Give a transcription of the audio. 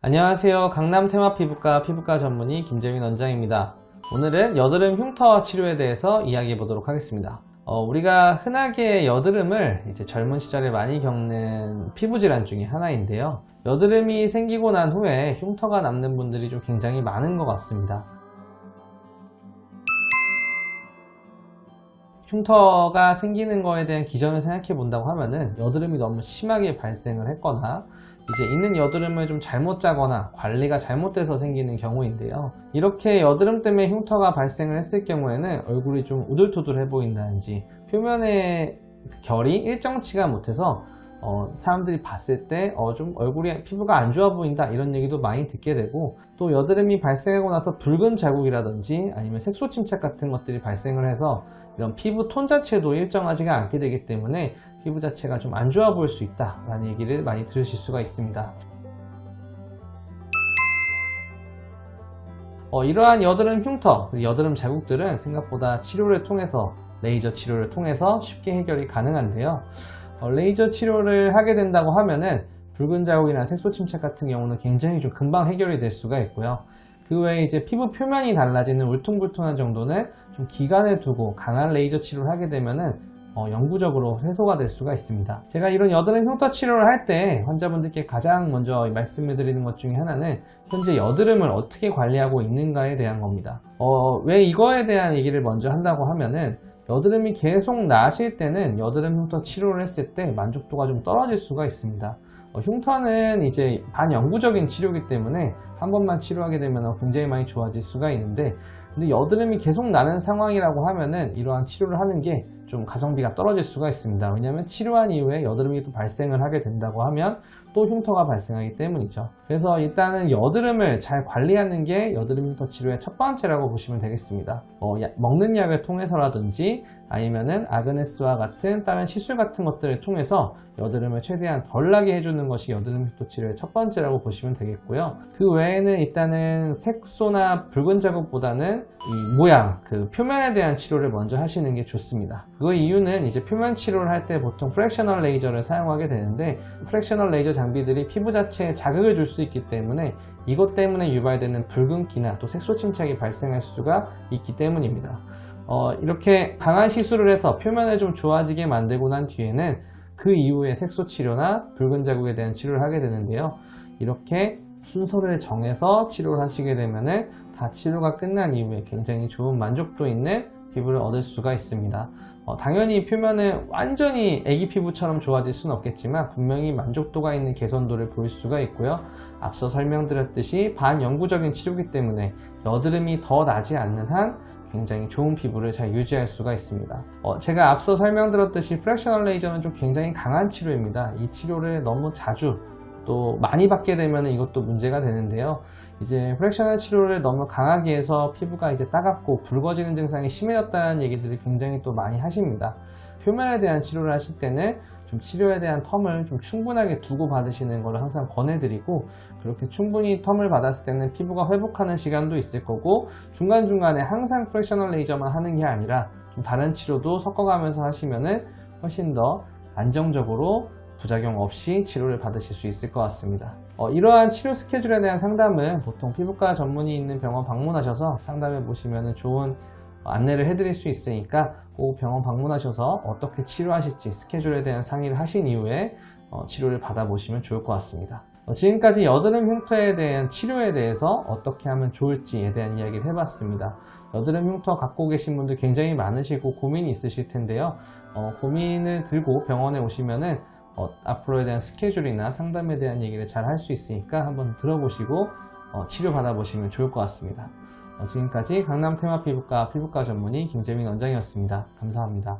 안녕하세요. 강남 테마피부과 피부과 전문의 김재민 원장입니다. 오늘은 여드름 흉터 치료에 대해서 이야기해 보도록 하겠습니다. 우리가 흔하게 여드름을 이제 젊은 시절에 많이 겪는 피부 질환 중에 하나인데요. 여드름이 생기고 난 후에 흉터가 남는 분들이 좀 굉장히 많은 것 같습니다. 흉터가 생기는 거에 대한 기전을 생각해 본다고 하면은 여드름이 너무 심하게 발생을 했거나 이제 있는 여드름을 좀 잘못 짜거나 관리가 잘못돼서 생기는 경우인데요. 이렇게 여드름 때문에 흉터가 발생을 했을 경우에는 얼굴이 좀 우둘투둘해 보인다든지 표면의 결이 일정치가 못해서 사람들이 봤을 때 좀 얼굴이 피부가 안 좋아 보인다 이런 얘기도 많이 듣게 되고, 또 여드름이 발생하고 나서 붉은 자국이라든지 아니면 색소 침착 같은 것들이 발생을 해서 이런 피부 톤 자체도 일정하지가 않게 되기 때문에 피부 자체가 좀 안 좋아 보일 수 있다 라는 얘기를 많이 들으실 수가 있습니다. 이러한 여드름 흉터, 여드름 자국들은 생각보다 치료를 통해서, 레이저 치료를 통해서 쉽게 해결이 가능한데요. 레이저 치료를 하게 된다고 하면은 붉은 자국이나 색소 침착 같은 경우는 굉장히 좀 금방 해결이 될 수가 있고요. 그 외에 이제 피부 표면이 달라지는 울퉁불퉁한 정도는 좀 기간을 두고 강한 레이저 치료를 하게 되면은 영구적으로 해소가 될 수가 있습니다. 제가 이런 여드름 흉터 치료를 할 때 환자분들께 가장 먼저 말씀을 드리는 것 중에 하나는 현재 여드름을 어떻게 관리하고 있는가에 대한 겁니다. 왜 이거에 대한 얘기를 먼저 한다고 하면은 여드름이 계속 나실 때는 여드름 흉터 치료를 했을 때 만족도가 좀 떨어질 수가 있습니다. 흉터는 이제 반영구적인 치료이기 때문에 한 번만 치료하게 되면 굉장히 많이 좋아질 수가 있는데, 근데 여드름이 계속 나는 상황이라고 하면은 이러한 치료를 하는 게 좀 가성비가 떨어질 수가 있습니다. 왜냐하면 치료한 이후에 여드름이 또 발생을 하게 된다고 하면 또 흉터가 발생하기 때문이죠. 그래서 일단은 여드름을 잘 관리하는 게 여드름 흉터 치료의 첫 번째라고 보시면 되겠습니다. 먹는 약을 통해서라든지 아니면은 아그네스와 같은 다른 시술 같은 것들을 통해서 여드름을 최대한 덜 나게 해주는 것이 여드름 흉터 치료의 첫 번째라고 보시면 되겠고요. 그 외에는 일단은 색소나 붉은 자국보다는 이 모양, 그 표면에 대한 치료를 먼저 하시는 게 좋습니다. 그 이유는 이제 표면 치료를 할 때 보통 프랙셔널 레이저를 사용하게 되는데, 프랙셔널 레이저 장비들이 피부 자체에 자극을 줄 수 있기 때문에 이것 때문에 유발되는 붉은기나 또 색소 침착이 발생할 수가 있기 때문입니다. 이렇게 강한 시술을 해서 표면을 좀 좋아지게 만들고 난 뒤에는 그 이후에 색소 치료나 붉은 자국에 대한 치료를 하게 되는데요. 이렇게 순서를 정해서 치료를 하시게 되면은 다 치료가 끝난 이후에 굉장히 좋은 만족도 있는 피부를 얻을 수가 있습니다. 당연히 표면은 완전히 애기 피부처럼 좋아질 수는 없겠지만 분명히 만족도가 있는 개선도를 보일 수가 있고요. 앞서 설명드렸듯이 반영구적인 치료이기 때문에 여드름이 더 나지 않는 한 굉장히 좋은 피부를 잘 유지할 수가 있습니다. 제가 앞서 설명드렸듯이 프랙셔널 레이저는 좀 굉장히 강한 치료입니다. 이 치료를 너무 자주 또 많이 받게 되면 이것도 문제가 되는데요. 이제 프랙셔널 치료를 너무 강하게 해서 피부가 이제 따갑고 붉어지는 증상이 심해졌다는 얘기들이 굉장히 또 많이 하십니다. 표면에 대한 치료를 하실 때는 좀 치료에 대한 텀을 좀 충분하게 두고 받으시는 걸 항상 권해드리고, 그렇게 충분히 텀을 받았을 때는 피부가 회복하는 시간도 있을 거고, 중간중간에 항상 프랙셔널 레이저만 하는 게 아니라 좀 다른 치료도 섞어가면서 하시면은 훨씬 더 안정적으로 부작용 없이 치료를 받으실 수 있을 것 같습니다. 이러한 치료 스케줄에 대한 상담은 보통 피부과 전문의 있는 병원 방문하셔서 상담해 보시면 좋은 안내를 해드릴 수 있으니까 꼭 병원 방문하셔서 어떻게 치료하실지 스케줄에 대한 상의를 하신 이후에 치료를 받아보시면 좋을 것 같습니다. 지금까지 여드름 흉터에 대한 치료에 대해서 어떻게 하면 좋을지에 대한 이야기를 해봤습니다. 여드름 흉터 갖고 계신 분들 굉장히 많으시고 고민이 있으실 텐데요. 고민을 들고 병원에 오시면은 앞으로에 대한 스케줄이나 상담에 대한 얘기를 잘 할 수 있으니까 한번 들어보시고 치료 받아보시면 좋을 것 같습니다. 지금까지 강남 테마피부과 피부과 전문의 김재민 원장이었습니다. 감사합니다.